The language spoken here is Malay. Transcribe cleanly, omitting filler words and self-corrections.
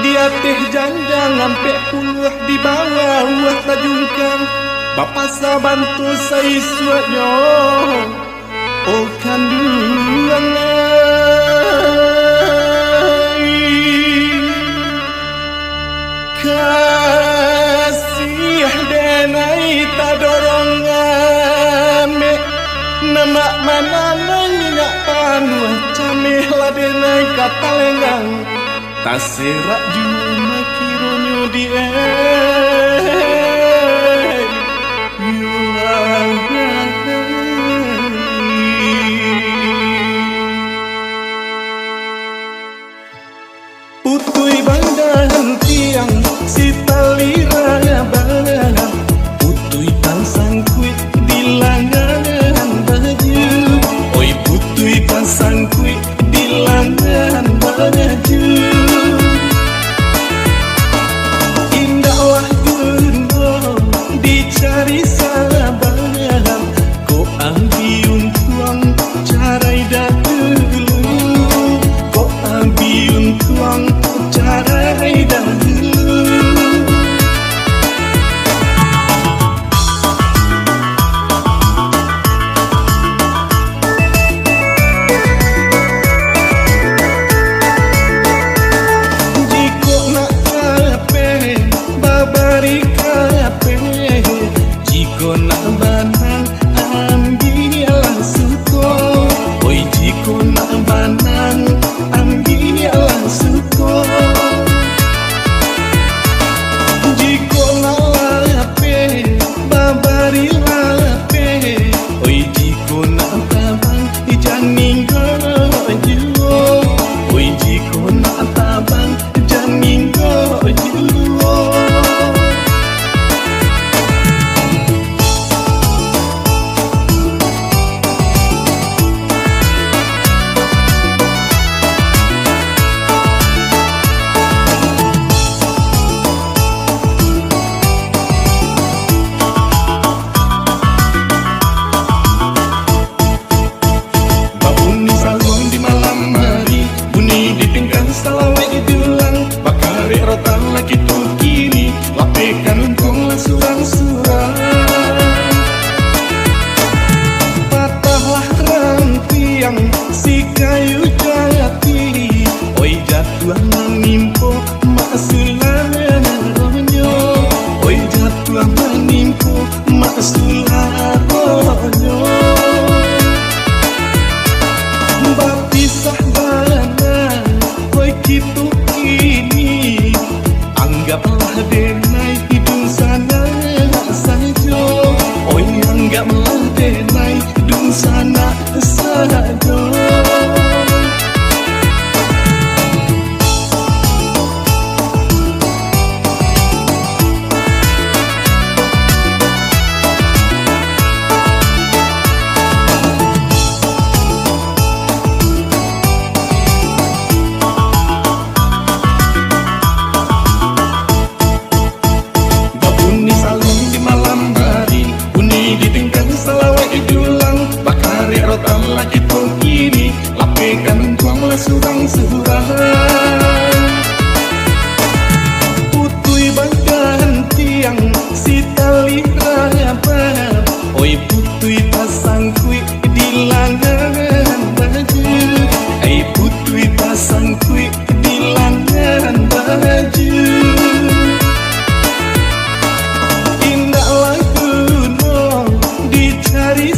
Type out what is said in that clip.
Dia teh janjang ngampek puluh di bawah uah tajungkan Bapak sabantu saya suatnya Oh kandungan kasih denai tak dorong ame nama mana nanya panuh camih lah denai kata lengang tak serak juma kironyo dia Putui bandahan tiang si tali raya barang Putui pasang kuit di langan baju Oi putui pasang kuit di langan baju Indahlah gunung dicari salah barang Ko ambiun tuang carai dahulu Ko ambiun tuang carai dahulu Jiko nak kape babari kape Jiko nak banang ambilah suko Oi jiko nak banang ambilah suko Jiko nak lape babari lape Oi jiko nak tabang janing gojuo Oi jiko nak tabang janing gojuo Babuni salong di malam hari Bunyi ditingkan salawai dulang Bakari rotan lagi tu kiri Lapekan untung lah surang-surang Patahlah rantiang si kayu jati Oi jatuh menimpo mak sularonyo Oi jatuh menimpo mak sularonyo Bapisah bana Oi kitu kini Anggaplah denai hidung sana saja Oi anggaplah denai hidung sana saja Babuni salong di malam hari Bunyi ditingkan salawai dulang Bakari rotan lagi tu kini Lapekan tuang lah surang-surang Putui bangkan tiang si tali raya bar Oi putui pasang kuit di langan baju Ei putui pasang kuit di langan baju Indahlah gunung dicari